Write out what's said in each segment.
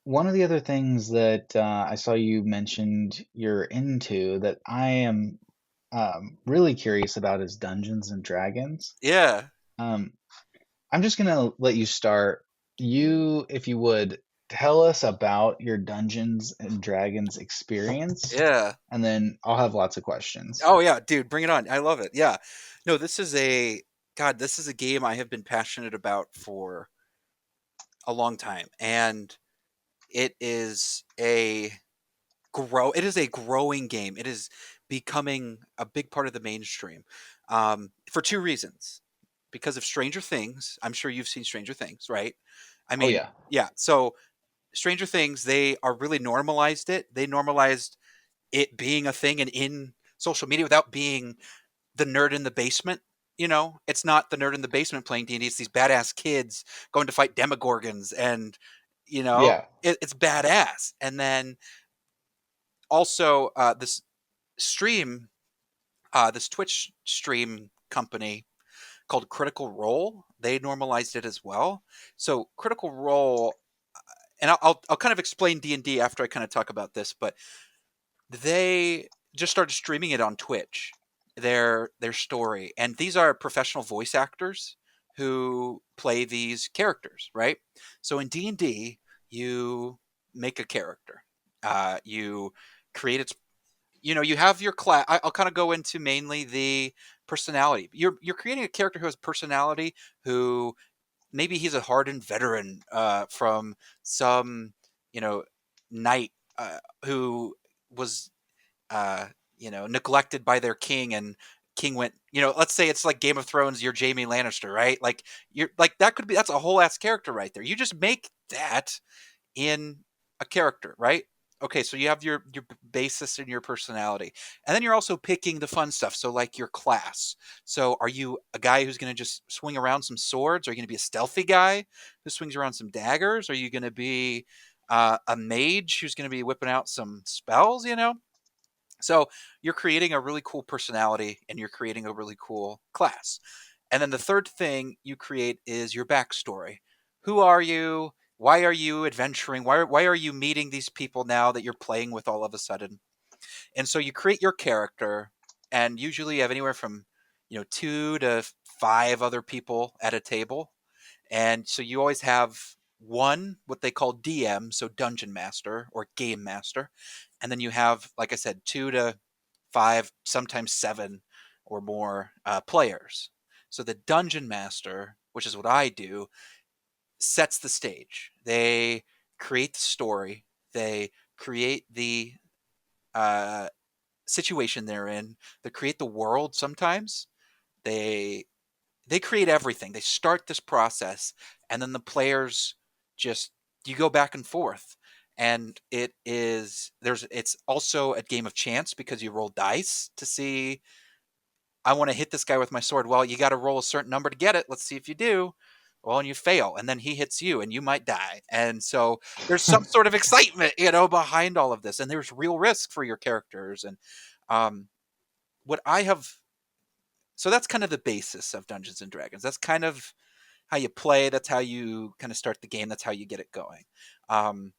one of the other things that I saw you mentioned you're into that I am really curious about is Dungeons and Dragons. Yeah, Um, I'm just gonna let you start. You, if you would, tell us about your Dungeons and Dragons experience, yeah. and then I'll have lots of questions. Oh yeah, dude, bring it on. I love it. Yeah. No, this is a game I have been passionate about for a long time, and it is a growing game. It is becoming a big part of the mainstream, for two reasons. Because of Stranger Things, I'm sure you've seen Stranger Things, right? I Oh mean, yeah, yeah. So Stranger Things, they are really normalized it. They normalized it being a thing and in social media without being the nerd in the basement. It's not the nerd in the basement playing D&D. It's these badass kids going to fight demogorgons, and yeah. it's badass. And then also this stream, this Twitch stream company called Critical Role, they normalized it as well. So Critical Role, and I'll kind of explain D&D after I kind of talk about this, but they just started streaming it on Twitch, their story. And these are professional voice actors who play these characters, right? So in D&D, you make a character. You create its you have your class. I'll kind of go into mainly the personality. You're creating a character who has personality, who maybe he's a hardened veteran from some you know knight who was uh, neglected by their king, and king went, let's say it's like Game of Thrones, you're Jamie Lannister, right? Like you're like that's a whole ass character right there. You just make that in a character, right? Okay, so you have your basis and your personality. And then you're also picking the fun stuff. So like your class. So are you a guy who's going to just swing around some swords? Are you going to be a stealthy guy who swings around some daggers? Are you going to be a mage who's going to be whipping out some spells? So you're creating a really cool personality and you're creating a really cool class. And then the third thing you create is your backstory. Who are you? Why are you adventuring? Why are you meeting these people now that you're playing with all of a sudden? And so you create your character, and usually you have anywhere from, two to five other people at a table. And so you always have one, what they call DM, so dungeon master or game master. And then you have, like I said, two to five, sometimes seven or more players. So the dungeon master, which is what I do, sets the stage. They create the story, they create the uh, situation they're in, they create the world sometimes. They they create everything. They start this process, and then the players just you go back and forth. And it's also a game of chance because you roll dice to see, I want to hit this guy with my sword. Well, you got to roll a certain number to get it. Let's see if you do. Well, and you fail, and then he hits you, and you might die. And so there's some sort of excitement, behind all of this, and there's real risk for your characters. And um, what I have, so that's kind of the basis of Dungeons and Dragons. That's kind of how you play. That's how you kind of start the game. That's how you get it going. Um,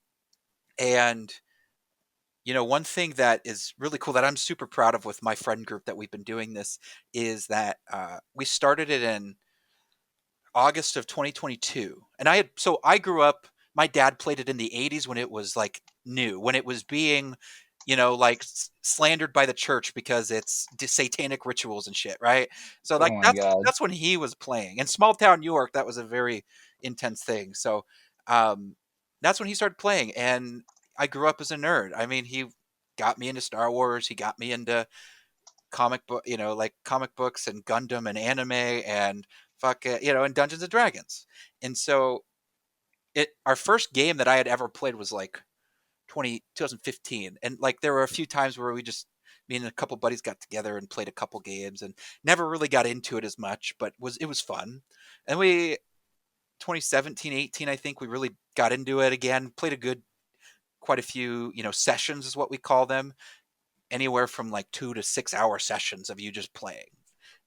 and one thing that is really cool that I'm super proud of with my friend group that we've been doing this is that we started it in August of 2022. And I grew up, my dad played it in the 80s when it was like new, when it was being, like slandered by the church because it's satanic rituals and shit, right? So like Oh my that's God. that's when he was playing. In small town New York, that was a very intense thing. So um that's when he started playing, and I grew up as a nerd. I mean, he got me into Star Wars, he got me into comic book, like comic books and Gundam and anime and and Dungeons and Dragons. And so our first game that I had ever played was like 2015. And like there were a few times where me and a couple buddies got together and played a couple games and never really got into it as much, but it was fun. And we 2017, 18, I think we really got into it again, played quite a few, sessions is what we call them, anywhere from like 2 to 6 hour sessions of you just playing,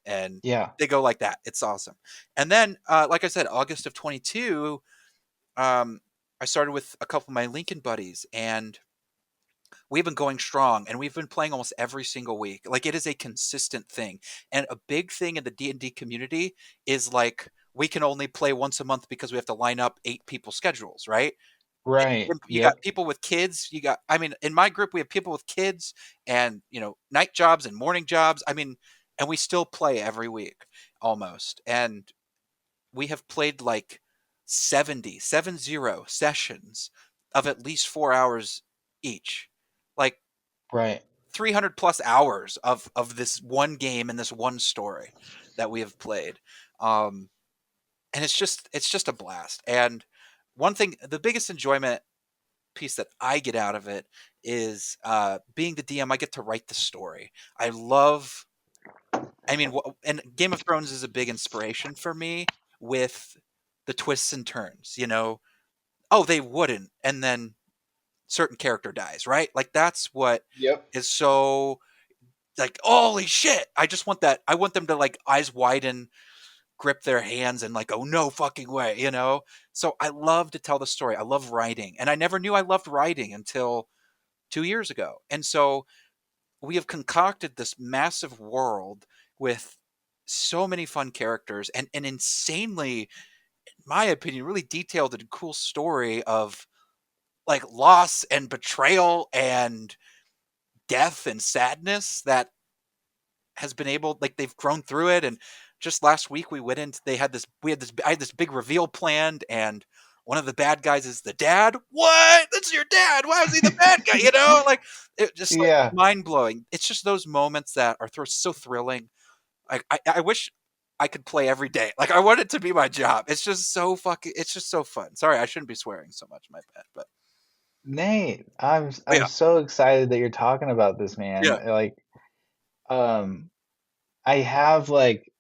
and Yeah. they go like that. It's awesome. And then, like I said, August of 22, I started with a couple of my Lincoln buddies, and we've been going strong, and we've been playing almost every single week. Like, it is a consistent thing. And a big thing in the D&D community is like we can only play once a month because we have to line up 8 people's schedules, right? Right. You got Yep. people with kids, you got, I mean, in my group we have people with kids and, night jobs and morning jobs. I mean, and we still play every week almost. And we have played like 70 sessions of at least 4 hours each. Like Right. 300 plus hours of this one game and this one story that we have played. Um and it's just a blast. And one thing, the biggest enjoyment piece that I get out of it is being the DM. I get to write the story. I love. I mean, and Game of Thrones is a big inspiration for me with the twists and turns. Oh, they wouldn't, and then certain character dies, right? Like that's what Yep. is so like holy shit. I just want that. I want them to like eyes widen, grip their hands, and like, oh no fucking way. So I love to tell the story. I love writing, and I never knew I loved writing until 2 years ago. And so we have concocted this massive world with so many fun characters and an insanely, in my opinion, really detailed and cool story of like loss and betrayal and death and sadness that has been able, like, they've grown through it. And just last week we went into, I had this big reveal planned, and one of the bad guys is the dad. What? That's your dad. Why is he the bad guy? Like, it just like Yeah. mind blowing. It's just those moments that are so thrilling. I wish I could play every day. Like, I want it to be my job. It's just so fun. Sorry, I shouldn't be swearing so much, my bad. But Nate, I'm yeah. I'm so excited that you're talking about this, man. Yeah. Like, um, I have like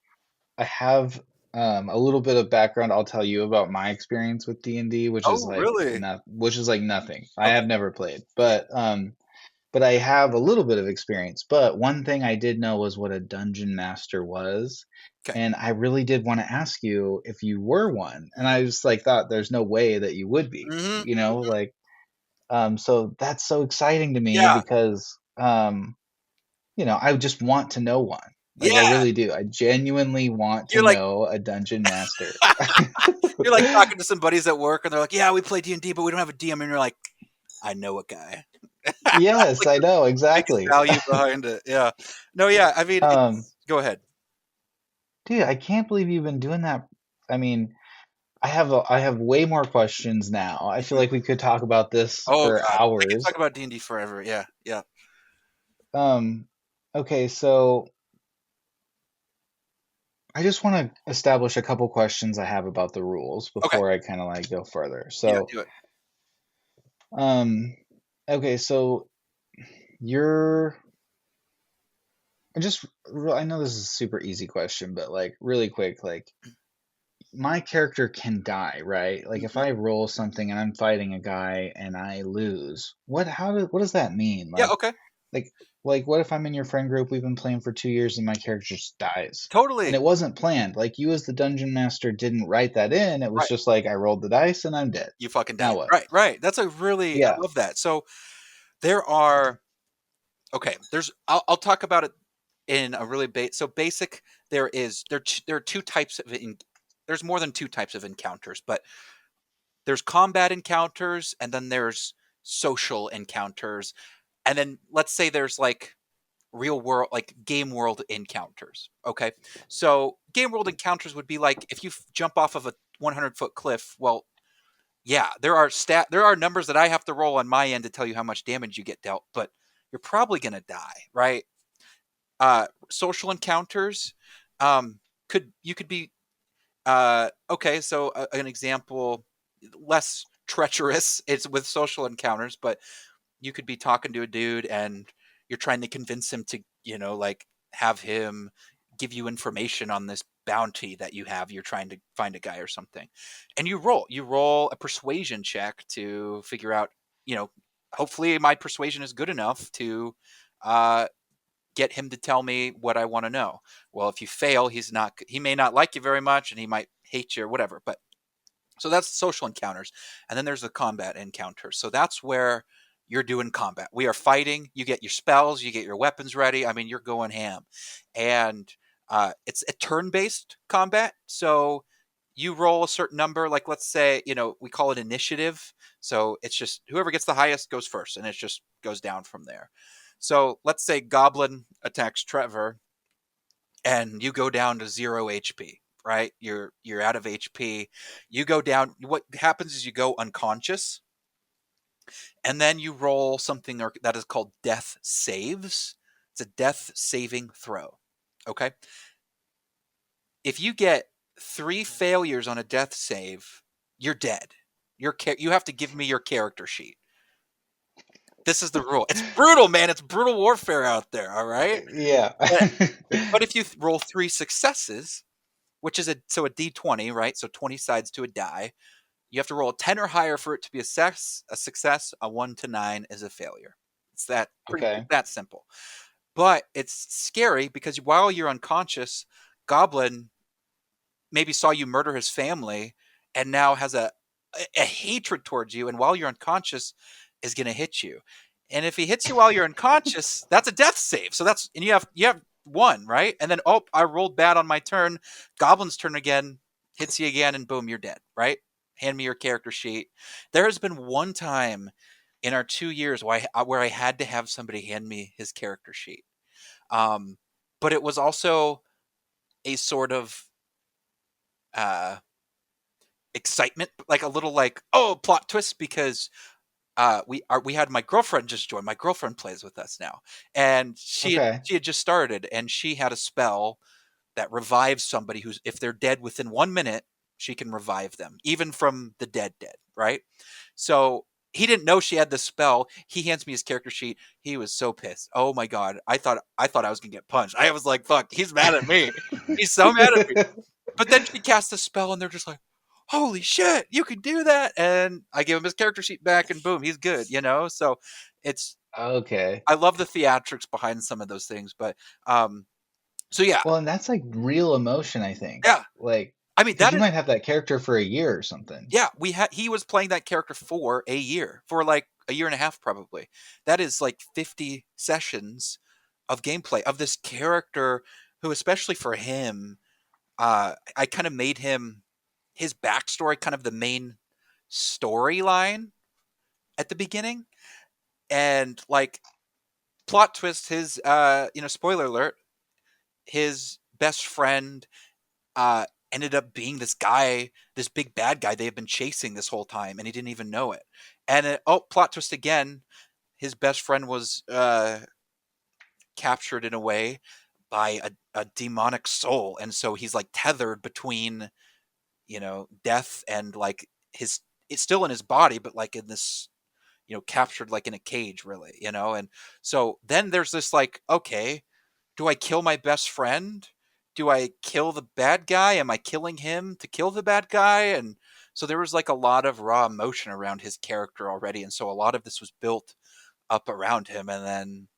I have a little bit of background I'll tell you about my experience with D&D, Oh, really? which is like nothing. I Okay. have never played, Yeah. but I have a little bit of experience. But one thing I did know was what a dungeon master was, Okay. and I really did want to ask you if you were one. And Mhm. I just like thought there's no way that you would be, Mhm. like so that's so exciting to me Yeah. because I just want to know one. Like I Yeah. really do. I genuinely want to You're like know a dungeon master. you're like talking to some buddies at work, and they're like, "Yeah, we play D&D, but we don't have a DM." And you're like, "I know a guy." Yes, Like I the know biggest exactly. value behind it. Yeah. No, yeah. I mean, Um, it's go ahead. dude, I can't believe you've been doing that. I mean, I have way more questions now. I feel Mhm. like we could talk about this Oh for god, I could talk hours. about D&D forever. Yeah, yeah. Um, okay, so I just want to establish a couple questions I have about the rules Okay. before I kind of like go further. Yeah, So, do it. um, okay, so you're I know this is a super easy question, but like really quick, like my character can die, right? Like if Mhm. I roll something and I'm fighting a guy and I lose, what does that mean? Yeah, okay. Like what if I'm in your friend group, we've been playing for 2 years and my character just dies? And Totally. it wasn't planned. Like you as the dungeon master didn't write that in. It was Right. just like I rolled the dice and I'm dead. You fucking Now died. what? Right, right. That's a really, I Yeah. love that. So there are, okay, I'll talk about it in a really so basic. There are two types of there's more than two types of encounters, but there's combat encounters and then there's social encounters. And then let's say there's like real world, like game world encounters. Okay. So game world encounters would be like if you jump off of a 100-foot cliff. Well, yeah, there are numbers that I have to roll on my end to tell you how much damage you get dealt, but you're probably going to die, right? Social encounters, you could be okay, so an example less treacherous, it's with social encounters, but you could be talking to a dude and you're trying to convince him to, like, have him give you information on this bounty that you have. You're trying to find a guy or something. And you roll a persuasion check to figure out, you know, hopefully my persuasion is good enough to uh get him to tell me what I want to know. Well, if you fail, he may not like you very much and he might hate you or whatever. But So that's social encounters. And then there's the combat encounters. So that's where you're doing combat. We are fighting. You get your spells, you get your weapons ready. I mean, you're going ham. And it's a turn based combat. So you roll a certain number, like let's say, we call it initiative. So it's just whoever gets the highest goes first, and it just goes down from there. So let's say Goblin attacks Trevor and you go down to 0 HP, right? You're out of HP. You go down. What happens is you go unconscious, and then you roll something that is called death saves. It's a death saving throw. Okay. If you get 3 failures on a death save, you're dead. You have to give me your character sheet. This is the rule. It's brutal, man. It's brutal warfare out there. All right. Yeah. But, but if you roll 3 successes, which is a D20, right? So 20 sides to a die. You have to roll a 10 or higher for it to be a success. A 1 to 9 is a failure. It's Okay. that simple. But it's scary because while you're unconscious, Goblin maybe saw you murder his family and now has a hatred towards you, and while you're unconscious is going to hit you. And if he hits you while you're unconscious, that's a death save. So and you have one, right? And then I rolled bad on my turn. Goblin's turn again, hits you again, and boom, you're dead, right? Hand me your character sheet. There has been one time in our 2 years where I had to have somebody hand me his character sheet. Um, but it was also a sort of uh, excitement, like a little like, oh, plot twist, because we had my girlfriend just join. My girlfriend plays with us now, and Okay. she had just started, and she had a spell that revives somebody who's, if they're dead within 1 minute, she can revive them, even from the dead, right? So he didn't know she had the spell. He hands me his character sheet. He was so pissed. Oh my god! I thought I was gonna get punched. I was like, "Fuck!" He's mad at me. He's so mad at me. But then she casts a spell, and they're just like, "Holy shit, you can do that!" And I give him his character sheet back, and boom, he's good. So it's Okay. I love the theatrics behind some of those things, but um, so yeah, Well, and that's like real emotion, I think. yeah. Like, I mean, because that you is might have that character for a year or something. yeah. He was playing that character for a year, for like a year and a half, probably. That is like 50 sessions of gameplay of this character who, especially for him, I kind of made him his backstory kind of the main storyline at the beginning, and like plot twist, his spoiler alert, his best friend uh ended up being this guy, this big bad guy they had been chasing this whole time, and he didn't even know it. And plot twist again, his best friend was captured in a way by a demonic soul, and so he's like tethered between death and like his it's still in his body, but like in this captured like in a cage, really. And so then there's this like, okay, do I kill my best friend? Do I kill the bad guy? Am I killing him to kill the bad guy? And so there was like a lot of raw emotion around his character already, and so a lot of this was built up around him, and then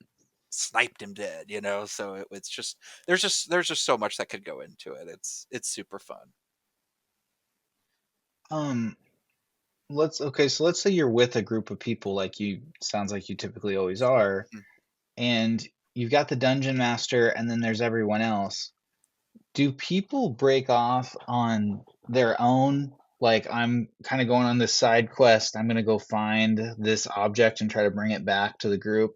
sniped him dead. So it's just there's just so much that could go into it. It's super fun. Um, so let's say you're with a group of people like you sounds like you typically always are, Mm. and you've got the dungeon master and then there's everyone else. Do people break off on their own? Like, I'm kind of going on this side quest. I'm going to go find this object and try to bring it back to the group.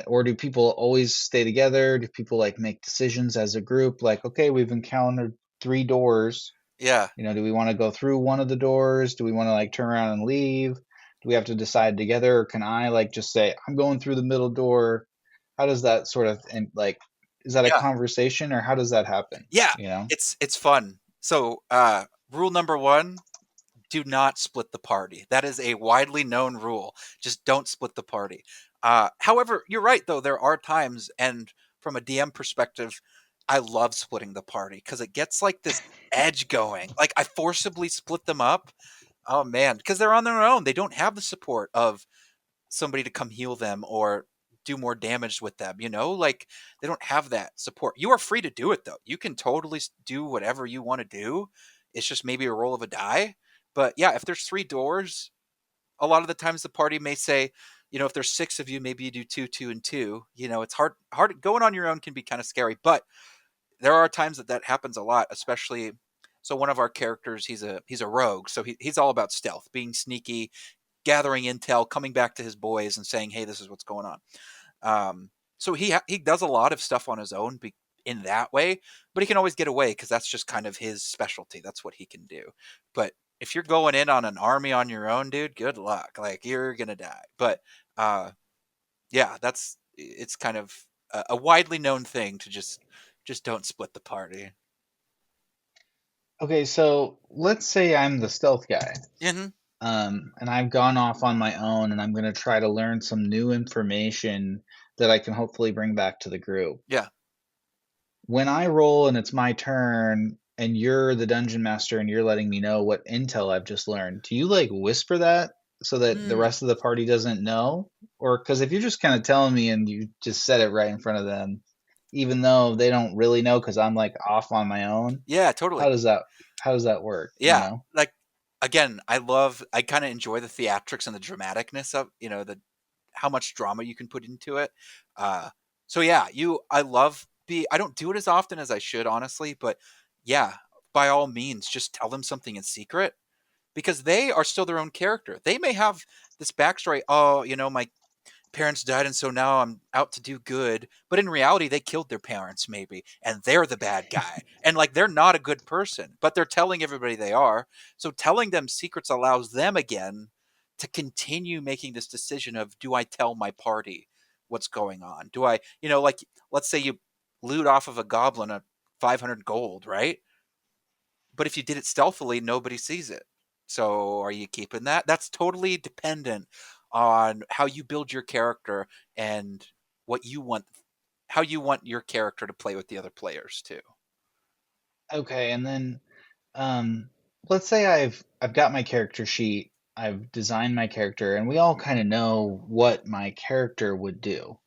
Or do people always stay together? Do people like make decisions as a group? Like, okay, we've encountered 3 doors. Yeah, Do we want to go through one of the doors? Do we want to like turn around and leave? Do we have to decide together? Or can I like just say, I'm going through the middle door? How does that sort of, and like, is that a yeah, conversation or how does that happen? yeah. You know? It's fun. So rule number one: do not split the party. That is a widely known rule. Just don't split the party. However, you're right though. There are times, and from a DM perspective, I love splitting the party because it gets like this edge going. Like I forcibly split them up. Oh man, because they're on their own. They don't have the support of somebody to come heal them or do more damage with them. Like they don't have that support. You are free to do it though. You can totally do whatever you want to do. It's just maybe a roll of a die. But yeah, if there's three doors, a lot of the times the party may say, if there's six of you, maybe you do two, two, and two. It's hard going on your own can be kind of scary, but there are times that happens a lot, especially. So one of our characters, he's a rogue, so he's all about stealth, being sneaky, gathering intel, coming back to his boys and saying, "Hey, this is what's going on." So he does a lot of stuff on his own in that way, but he can always get away because that's just kind of his specialty. That's what he can do. But if you're going in on an army on your own, dude, good luck. Like you're gonna die. But uh, yeah, it's kind of a widely known thing to just don't split the party. Okay, so let's say I'm the stealth guy, Hmm. and I've gone off on my own, and I'm going to try to learn some new information that I can hopefully bring back to the group. Yeah. When I roll and it's my turn, and you're the dungeon master, and you're letting me know what intel I've just learned, do you like whisper that so that the Mm. rest of the party doesn't know? Or because if you're just kind of telling me and you just said it right in front of them, even though they don't really know because I'm like off on my own, Yeah, how totally. does that how does that work, you Yeah, know? like again, I kind of enjoy the theatrics and the dramaticness of the how much drama you can put into it. Uh, so yeah, I love I don't do it as often as I should, honestly, but yeah, by all means, just tell them something in secret because they are still their own character. They may have this backstory. Oh, my parents died and so now I'm out to do good. But in reality, they killed their parents maybe, and they're the bad guy. And like they're not a good person, but they're telling everybody they are. So telling them secrets allows them again to continue making this decision of do I tell my party what's going on? Do I, like let's say you loot off of a goblin a 500 gold, right? But if you did it stealthily, nobody sees it. So are you keeping that? That's totally dependent on how you build your character and what you want, how you want your character to play with the other players too. Okay, and then um, let's say I've got my character sheet, I've designed my character, and we all kind of know what my character would do.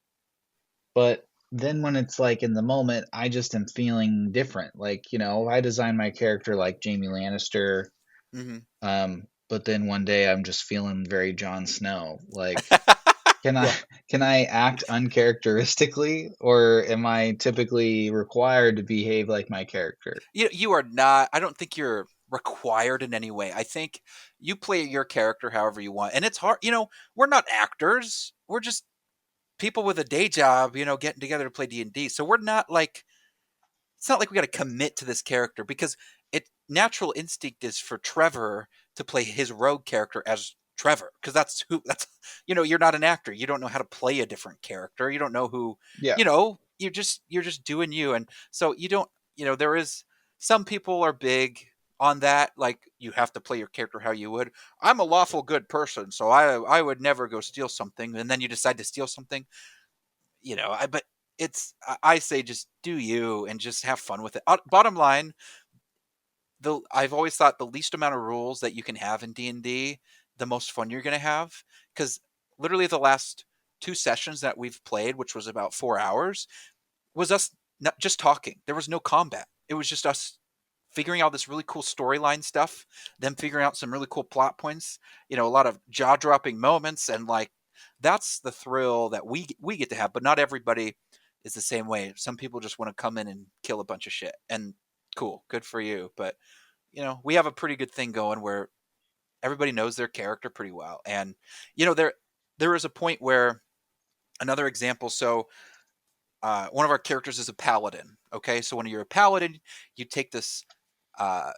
But then when it's like in the moment, I just am feeling different. Like, I designed my character like Jamie Lannister, Hmm. but then one day I'm just feeling very Jon Snow. Like, can I Yeah. can I act uncharacteristically, or am I typically required to behave like my character? You are not, I don't think you're required in any way. I think you play your character however you want. And it's hard, we're not actors. We're just people with a day job, getting together to play D&D. So we're not like it's not like we got to commit to this character because it natural instinct is for Trevor to play his rogue character as Trevor because that's you're not an actor, you don't know how to play a different character, you don't know who, Yeah. you're just doing you. And so you don't, there is some people are big on that, like you have to play your character how you would. I'm a lawful good person, so I would never go steal something, and then you decide to steal something. But I say just do you and just have fun with it. Bottom line, I've always thought the least amount of rules that you can have in D&D, the most fun you're going to have, because literally the last two sessions that we've played, which was about 4 hours, was us not just talking. There was no combat. It was just us figuring out this really cool storyline stuff, them figuring out some really cool plot points, a lot of jaw-dropping moments, and like that's the thrill that we get to have. But not everybody is the same way. Some people just want to come in and kill a bunch of shit, and cool, good for you. But we have a pretty good thing going where everybody knows their character pretty well, and there is a point where another example. So one of our characters is a paladin. Okay, so when you're a paladin, you take uh,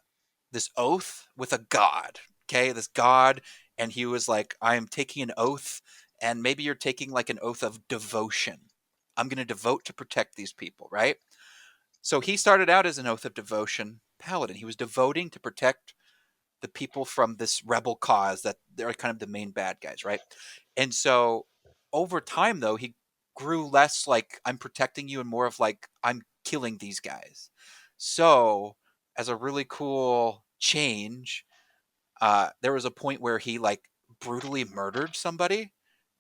this oath with a god. Okay, this god, and he was like, "I am taking an oath," and maybe you're taking like an oath of devotion. I'm going to devote to protect these people, right? So he started out as an oath of devotion paladin. He was devoting to protect the people from this rebel cause that they're kind of the main bad guys, right? And so over time, though, he grew less like I'm protecting you and more of like I'm killing these guys. So as a really cool change, there was a point where he like brutally murdered somebody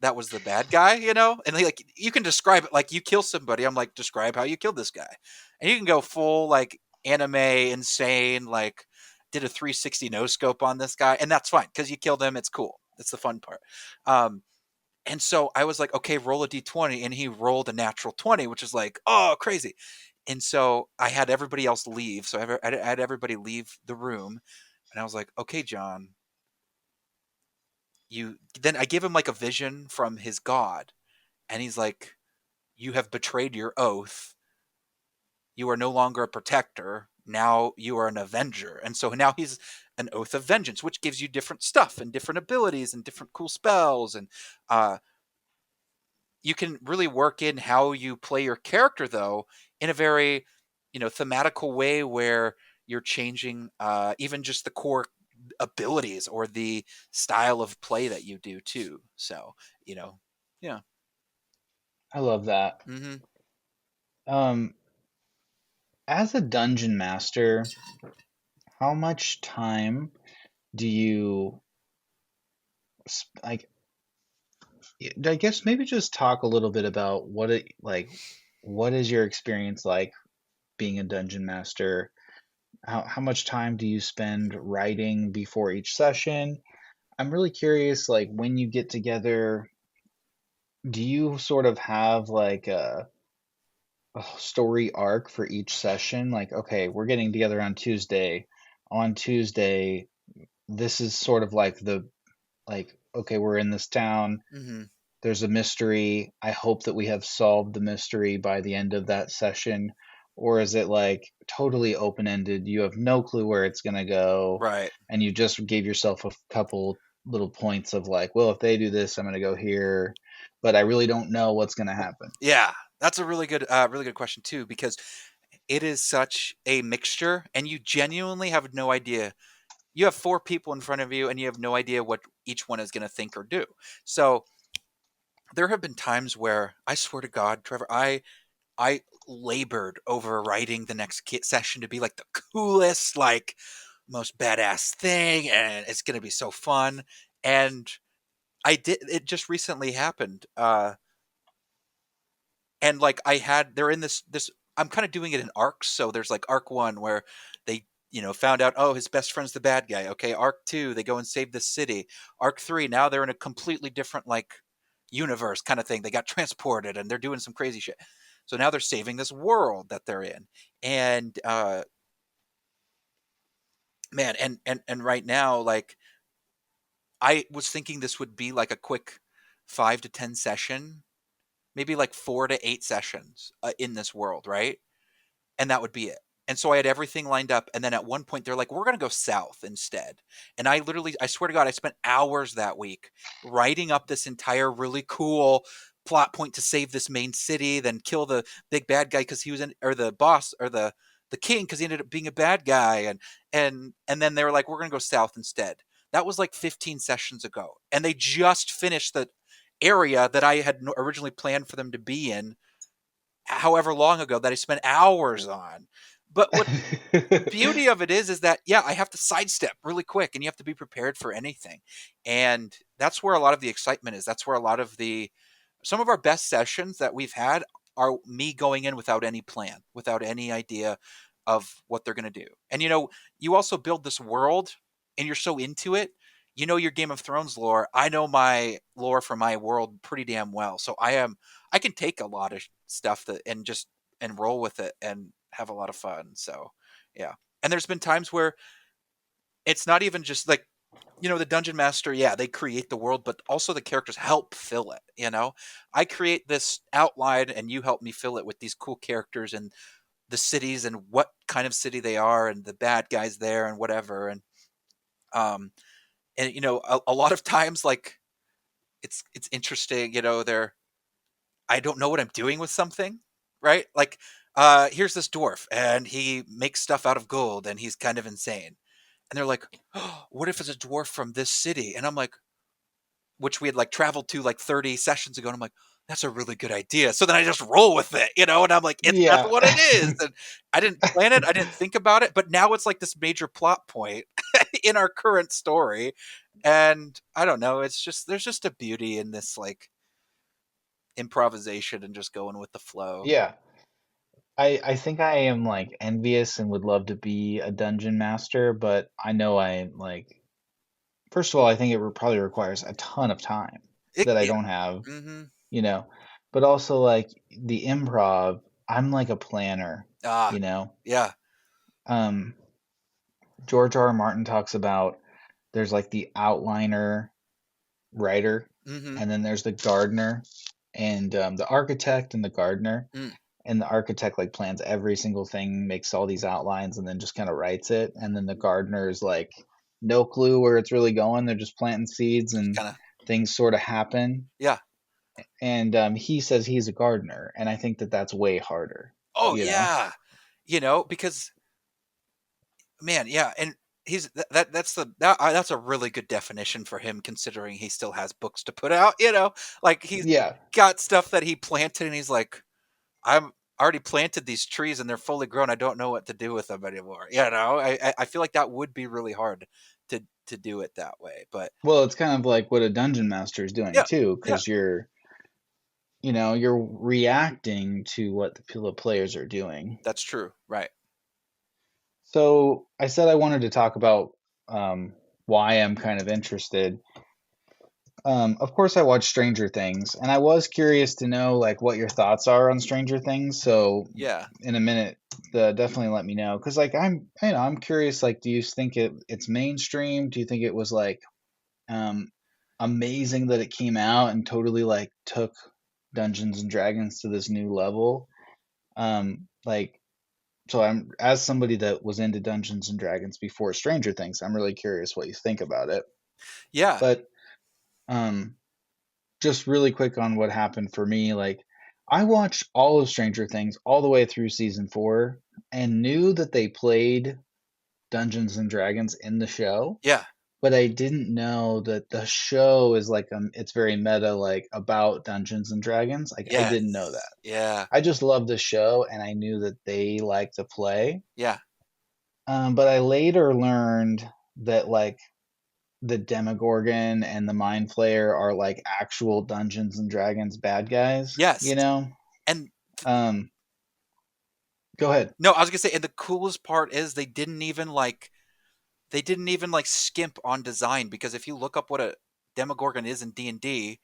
that was the bad guy, and like you can describe it like you kill somebody. I'm like, describe how you killed this guy, and you can go full like anime insane, like did a 360 no scope on this guy, and that's fine because you killed him. It's cool. That's the fun part. Um, and so I was like, okay, roll a d20, and he rolled a natural 20, which is like, oh, crazy. And so I had everybody else leave. So I had everybody leave the room, and I was like, okay, John, you. Then I give him like a vision from his god, and he's like, you have betrayed your oath. You are no longer a protector. Now you are an avenger. And so now he's an oath of vengeance, which gives you different stuff and different abilities and different cool spells. And uh, you can really work in how you play your character, though, in a very, thematical way where you're changing even just the core abilities or the style of play that you do too. So, yeah. I love that. Hmm. Um, as a dungeon master, how much time do you like? I guess maybe just talk a little bit about what it like. What is your experience like being a dungeon master? How much time do you spend writing before each session? I'm really curious, like when you get together, do you sort of have like a story arc for each session? Like, okay, we're getting together on Tuesday. On Tuesday, this is sort of like okay, we're in this town. Hmm. There's a mystery. I hope that we have solved the mystery by the end of that session. Or is it like totally open-ended? You have no clue where it's going to go, Right. and you just gave yourself a couple little points of like, well, if they do this, I'm going to go here, but I really don't know what's going to happen. Yeah, that's a really good question too, because it is such a mixture, and you genuinely have no idea. You have four people in front of you, and you have no idea what each one is going to think or do. So there have been times where I swear to God, Trevor, I labored over writing the next session to be like the coolest, like most badass thing, and it's going to be so fun. And I did. It just recently happened. And like they're in this I'm kind of doing it in arcs. So there's like arc 1 where they found out, oh, his best friend's the bad guy. Okay, arc 2, they go and save the city. Arc 3, now they're in a completely different like universe kind of thing. They got transported and they're doing some crazy shit. So now they're saving this world that they're in. And man, and right now, like, I was thinking this would be like a quick 5 to 10 session, maybe like 4 to 8 sessions in this world, right? And that would be it. And so I had everything lined up. And then at one point, they're like, we're going to go south instead. And I swear to God, I spent hours that week writing up this entire really cool plot point to save this main city, then kill the big bad guy because he was or the boss, or the king because he ended up being a bad guy. And then they were like, we're going to go south instead. That was like 15 sessions ago. And they just finished the area that I had originally planned for them to be in however long ago that I spent hours on. But what the beauty of it is that, yeah, I have to sidestep really quick, and you have to be prepared for anything. And that's where a lot of the excitement is. That's where a lot of some of our best sessions that we've had are me going in without any plan, without any idea of what they're going to do. And you also build this world, and you're so into it. You know your Game of Thrones lore. I know my lore for my world pretty damn well. So I can take a lot of stuff and roll with it and have a lot of fun. So, yeah. And there's been times where it's not even just like, the dungeon master, yeah, they create the world, but also the characters help fill it. I create this outline and you help me fill it with these cool characters and the cities and what kind of city they are and the bad guys there and whatever. Um a lot of times, like, it's interesting, they're I don't know what I'm doing with something, right? Like, here's this dwarf, and he makes stuff out of gold, and he's kind of insane. And they're like, oh, what if it's a dwarf from this city? And I'm like, which we had like traveled to like 30 sessions ago. And I'm like, that's a really good idea. So then I just roll with it. And I'm like, that's Yeah. what it is. And I didn't plan it, I didn't think about it, but now it's like this major plot point in our current story. And I don't know, there's just a beauty in this like improvisation and just going with the flow. Yeah. I think I am like envious and would love to be a dungeon master, but I know I like first of all, I think it probably requires a ton of time that I Yeah. don't have, Mm-hmm. you know. But also like the improv, I'm like a planner, Ah, you know. yeah. Um, George R. R. Martin talks about there's like the outliner writer, Mm-hmm. and then there's the gardener, and the architect and the gardener. Mm, And the architect like plans every single thing, makes all these outlines, and then just kind of writes it. And then the gardener is like no clue where it's really going. They're just planting seeds, just and kind of, things sort of happen. yeah. And he says he's a gardener, and I think that that's way harder, Oh, you know? yeah. Because man, yeah, and that's a really good definition for him considering he still has books to put out, like he's Yeah. got stuff that he planted and he's like, I'm already planted these trees and they're fully grown. I don't know what to do with them anymore. I feel like that would be really hard to do it that way. But Well, it's kind of like what a dungeon master is doing yeah, too, yeah, because you're reacting to what the players are doing. that's true. Right. So I said I wanted to talk about um, why I'm kind of interested. Of course, I watched Stranger Things, and I was curious to know like what your thoughts are on Stranger Things. So Yeah. in a minute, definitely let me know, because like I'm curious. Like, do you think it's mainstream? Do you think it was like um, amazing that it came out and totally like took Dungeons and Dragons to this new level? Like, so I'm as somebody that was into Dungeons and Dragons before Stranger Things, I'm really curious what you think about it. Yeah. But um, just really quick on what happened for me, like I watched all of Stranger Things all the way through season 4 and knew that they played Dungeons and Dragons in the show, Yeah. but I didn't know that the show is like it's very meta, like about Dungeons and Dragons. Like I didn't know Yes. that. Yeah. I just loved the show and I knew that they like to play. Yeah. But I later learned that like the Demogorgon and the Mind Flayer are like actual Dungeons and Dragons bad guys, Yes. you know? And Um, go ahead. no, I was gonna say, and the coolest part is they didn't even like skimp on design, because if you look up what a Demogorgon is in D&D,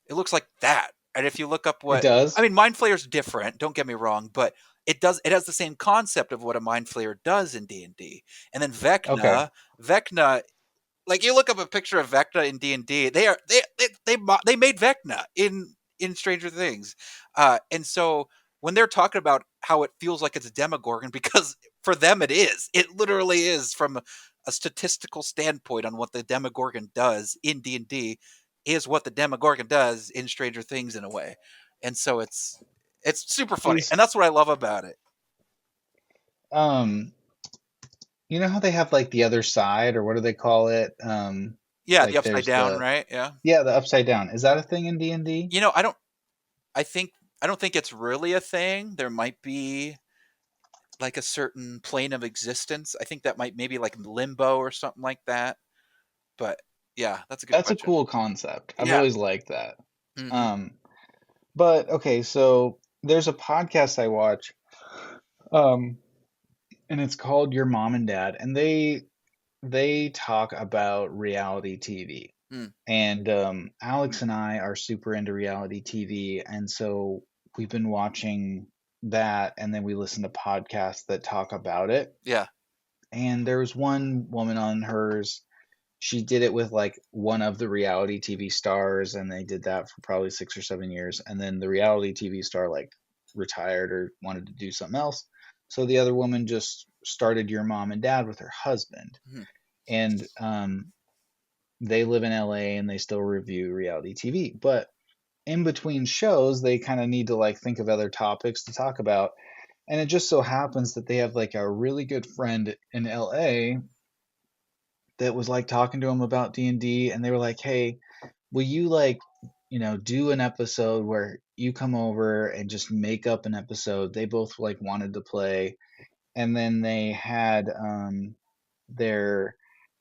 it looks like that. And if you look up It what I does? mean, Mind Flayer's different, don't get me wrong, but it has the same concept of what a Mind Flayer does in D&D. And then Okay. Vecna, like you look up a picture of Vecna in D&D, they made Vecna in Stranger Things. And so when they're talking about how it feels like it's a Demogorgon, because for them it literally is, from a statistical standpoint on what the Demogorgon does in D&D is what the Demogorgon does in Stranger Things in a way. And so it's super funny. Is And that's what I love about it. um you know how they have like the other side, or what do they call it? Yeah, the Like upside there's down, the right? Yeah. yeah, the upside down. Is that a thing in D&D? You know, I think I don't think it's really a thing. There might be like a certain plane of existence. I think that might maybe like limbo or something like that. But yeah, that's a good That's a question. cool concept. I've Yeah. always liked that. Hmm. Um, but okay, so there's a podcast I watch, um, and it's called Your Mom and Dad, and they talk about reality TV. Mm. And Alex and I are super into reality TV, and so we've been watching that, and then we listen to podcasts that talk about it. Yeah. And there was one woman on hers. She did it with like one of the reality TV stars, and they did that for probably 6 or 7 years. And then the reality TV star like retired or wanted to do something else. So the other woman just started Your Mom and Dad with her husband. Mhm. And they live in LA and they still review reality TV. But in between shows, they kind of need to like think of other topics to talk about. And it just so happens that they have like a really good friend in LA that was like talking to him about D&D, and they were like, "Hey, will you like, do an episode where you come over and just make up an episode?" They both like wanted to play, and then they had their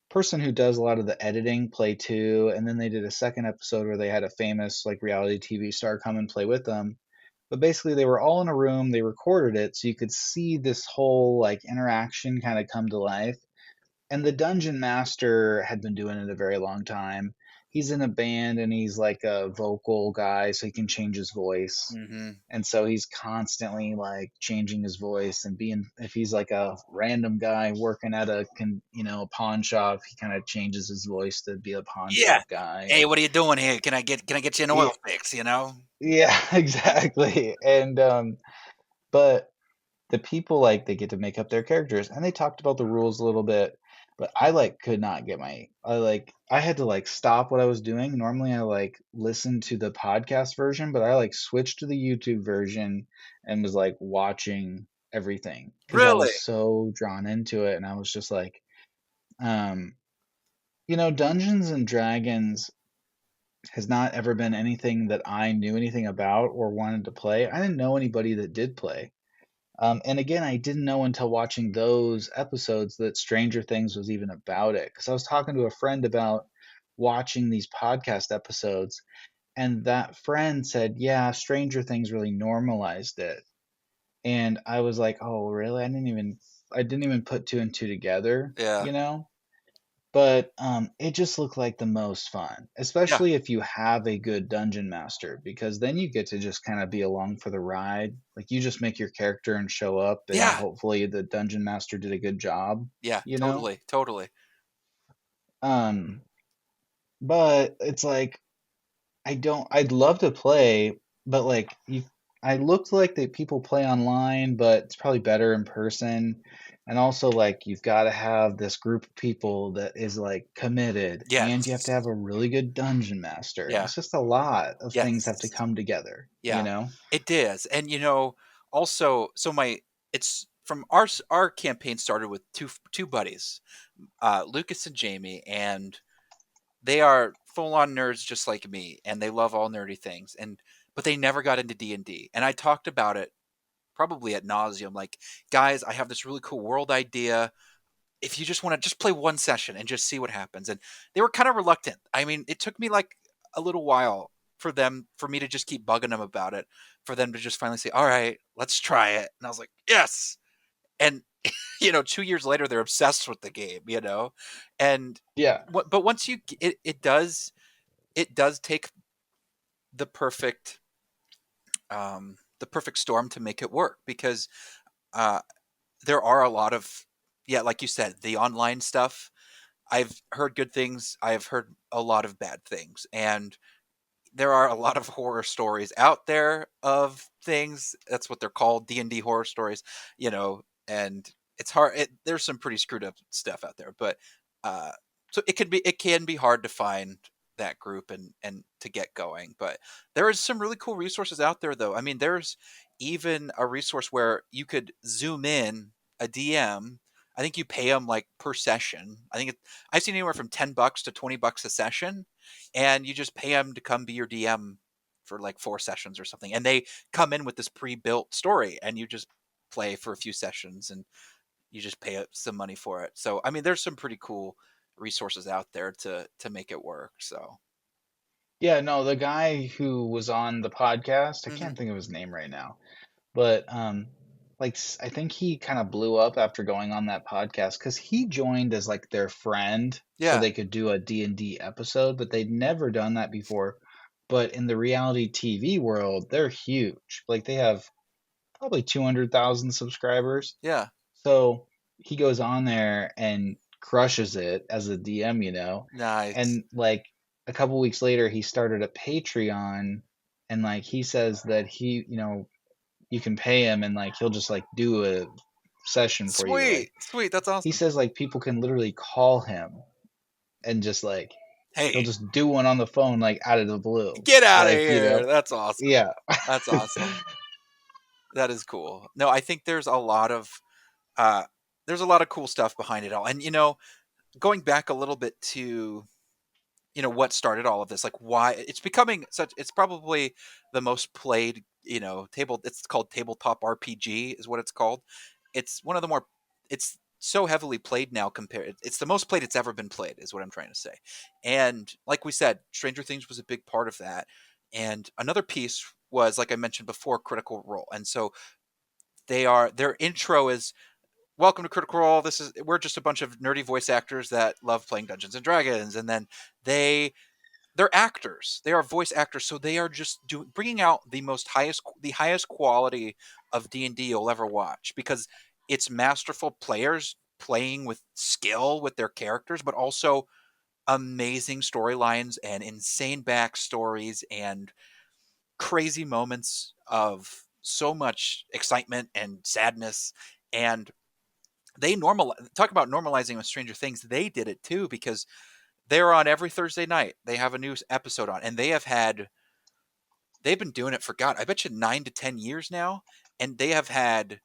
person who does a lot of the editing play too, and then they did a second episode where they had a famous like reality TV star come and play with them. But basically, they were all in a room. They recorded it, so you could see this whole like interaction kind of come to life. And the dungeon master had been doing it a very long time. He's in a band and he's like a vocal guy, so he can change his voice. Mm-hmm. And so he's constantly like changing his voice and being, if he's like a random guy working at a pawn shop, he kind of changes his voice to be a pawn Yeah. shop guy. Hey, And what are you doing here? Can I get you an yeah, oil fix? You know? yeah, exactly. And but the people like they get to make up their characters and they talked about the rules a little bit, but I like could not get my I had to like stop what I was doing. Normally I like listen to the podcast version, but I like switched to the YouTube version and was like watching everything because I Really? was so drawn into it. And I was just like, um Dungeons and Dragons has not ever been anything that I knew anything about or wanted to play. I didn't know anybody that did play. And again, I didn't know until watching those episodes that Stranger Things was even about it. Because I was talking to a friend about watching these podcast episodes, and that friend said, "Yeah, Stranger Things really normalized it." And I was like, "Oh, really? I didn't even put two and two together, Yeah. you know?" But it just looked like the most fun, Yeah. especially if you have a good dungeon master, because then you get to just kind of be along for the ride. Like you just make your character and show up, and Yeah. hopefully the dungeon master did a good job, Yeah. you know? Totally. Totally. Um, but it's like I'd love to play, but like I looked like that people play online, but it's probably better in person. And also like you've got to have this group of people that is like committed and you have to Yes. have a really good dungeon master. And Yeah. it's just a lot of things have to Yes. come together, you Yeah. know? It does. And also, so my it's from our campaign started with two buddies, Lucas and Jamie, and they are full on nerds just like me, and they love all nerdy things. But they never got into D&D. And I talked about it probably at nauseum, like, guys, I have this really cool world idea. If you just want to just play one session and just see what happens. And they were kind of reluctant. I mean, it took me like a little while for me to just keep bugging them about it, for them to just finally say, all right, let's try it. And I was like, yes. And 2 years later, they're obsessed with the game. And Yeah. but once it does take the perfect storm to make it work, because uh there are a lot of, yeah, like you said, the online stuff. I've heard good things, I've heard a lot of bad things, and there are a lot of horror stories out there of things. That's what they're called, D&D horror stories, and it's hard. There's some pretty screwed up stuff out there, but uh, so it can be hard to find that group and to get going. But there is some really cool resources out there, though. I mean, there's even a resource where you could zoom in a DM. I think you pay them like per session. I've seen anywhere from $10 to $20 a session, and you just pay them to come be your DM for like 4 sessions or something. And they come in with this pre-built story, and you just play for a few sessions, and you just pay some money for it. So, I mean, there's some pretty cool resources out there to make it work. So, Yeah, no, the guy who was on the podcast, I hmm can't think of his name right now. But I think he kind of blew up after going on that podcast because he joined as like their friend so yeah, they could do a D&D episode, but they'd never done that before. But in the reality TV world, they're huge. Like they have probably 200,000 subscribers. yeah, So he goes on there and crushes it as a DM. nice, And like a couple weeks later, he started a Patreon and like he says that you can pay him and like he'll just like do a session for you. Like sweet, sweet, that's he awesome. says like people can literally call him and just like he'll Hey, just do one on the phone like out of the blue. get out of Like, here! That's awesome. yeah. That's awesome. That is cool. No, I think uh, there's a lot of cool stuff behind it all. And going back a little bit to what started all of this, like why it's probably the most played, it's called tabletop RPG is what it's called. It's one of the more it's so heavily played now, compared it's the most played it's ever been played, is what I'm trying to say. And like we said, Stranger Things was a big part of that. And another piece was, like I mentioned before, Critical Role. And so their intro is, welcome to Critical Role. We're just a bunch of nerdy voice actors that love playing Dungeons and Dragons. And then they're actors. They are voice actors, so they are just bringing out the highest quality of D&D you'll ever watch, because it's masterful players playing with skill with their characters, but also amazing storylines and insane backstories and crazy moments of so much excitement and sadness. And they talk about normalizing with Stranger Things. They did it too, because they're on every Thursday night. They have a new episode on, and they've been doing it for, God, I bet you 9 to 10 years now, and they have had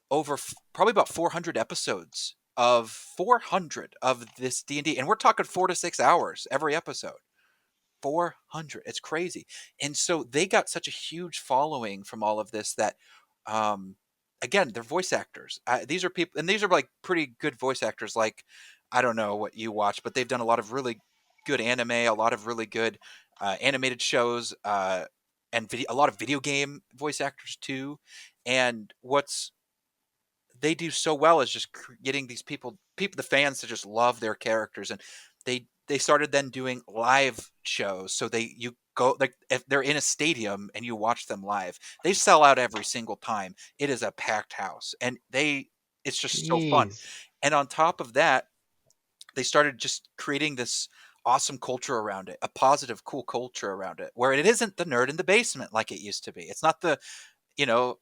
probably about 400 episodes of 400 of this D&D, and we're talking 4 to 6 hours every episode. 400. It's crazy. And so they got such a huge following from all of this that, um, again, they're voice actors. These are people, and these are like pretty good voice actors. Like, I don't know what you watch, but they've done a lot of really good anime, a lot of really good animated shows, and a lot of video game voice actors too. And what's they do so well is just getting these the fans, to just love their characters. And they started then doing live shows, so you go, like, if they're in a stadium and you watch them live, they sell out every single time. It is a packed house, and it's just so fun. Jeez. And on top of that, they started just creating this awesome culture around it, a positive, cool culture around it, where it isn't the nerd in the basement like it used to be. It's not the,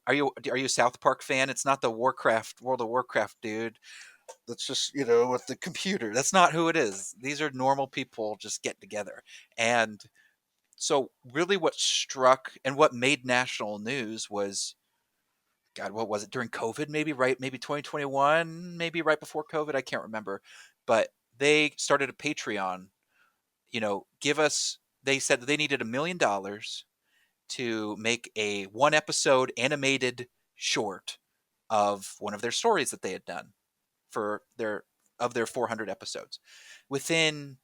are you a South Park fan? It's not the World of Warcraft dude that's just, with the computer. That's not who it is. These are normal people just getting together. And so really what struck and what made national news was, God, what was it, during COVID, maybe, right? Maybe 2021, maybe right before COVID, I can't remember. But they started a Patreon, give us, they said that they needed $1 million to make a one episode animated short of one of their stories that they had done for their 400 episodes. Within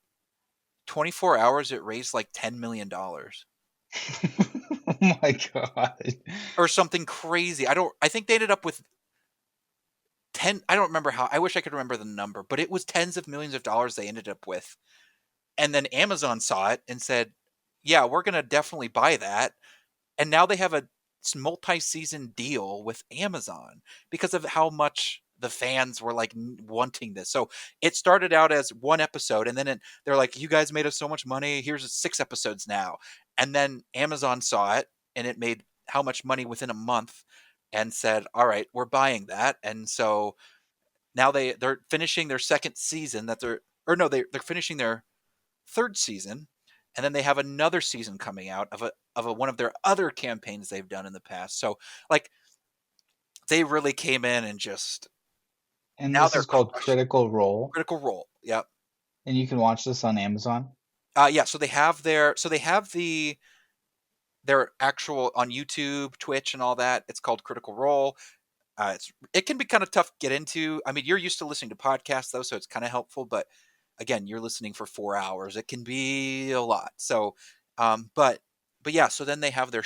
24 hours, it raised like $10 million Oh my God. or something crazy. I think they ended up with 10. I don't remember how. I wish I could remember the number, but it was tens of millions of dollars they ended up with. And then Amazon saw it and said, yeah, we're going to definitely buy that. And now they have a multi-season deal with Amazon because of how much the fans were like wanting this. So it started out as one episode, and then they're like, "You guys made us so much money. Here's 6 episodes now." And then Amazon saw it, and it made how much money within a month, and said, "All right, we're buying that." And so now they're finishing their second season. They're finishing their third season, and then they have another season coming out of one of their other campaigns they've done in the past. So, like, they really came in and just, And now this they're is called crushing. Critical Role, Critical Role. Yep. and you can watch this on Amazon. Yeah. So they have their actual on YouTube, Twitch, and all that. It's called Critical Role. It can be kind of tough to get into. I mean, you're used to listening to podcasts though, so it's kind of helpful. But again, you're listening for 4 hours. It can be a lot. So, but yeah. So then they have their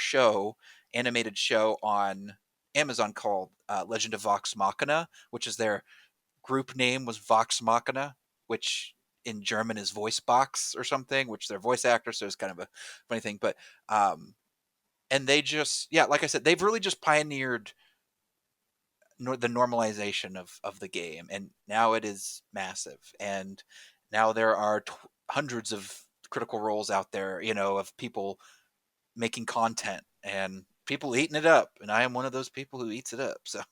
animated show on Amazon called Legend of Vox Machina, which is their group name was Vox Machina, which in German is voice box or something, which they're voice actors, so it's kind of a funny thing. But and they just, yeah, like I said, they've really just pioneered the normalization of the game, and now it is massive. And now there are hundreds of Critical Roles out there, of people making content and people eating it up, and I am one of those people who eats it up. So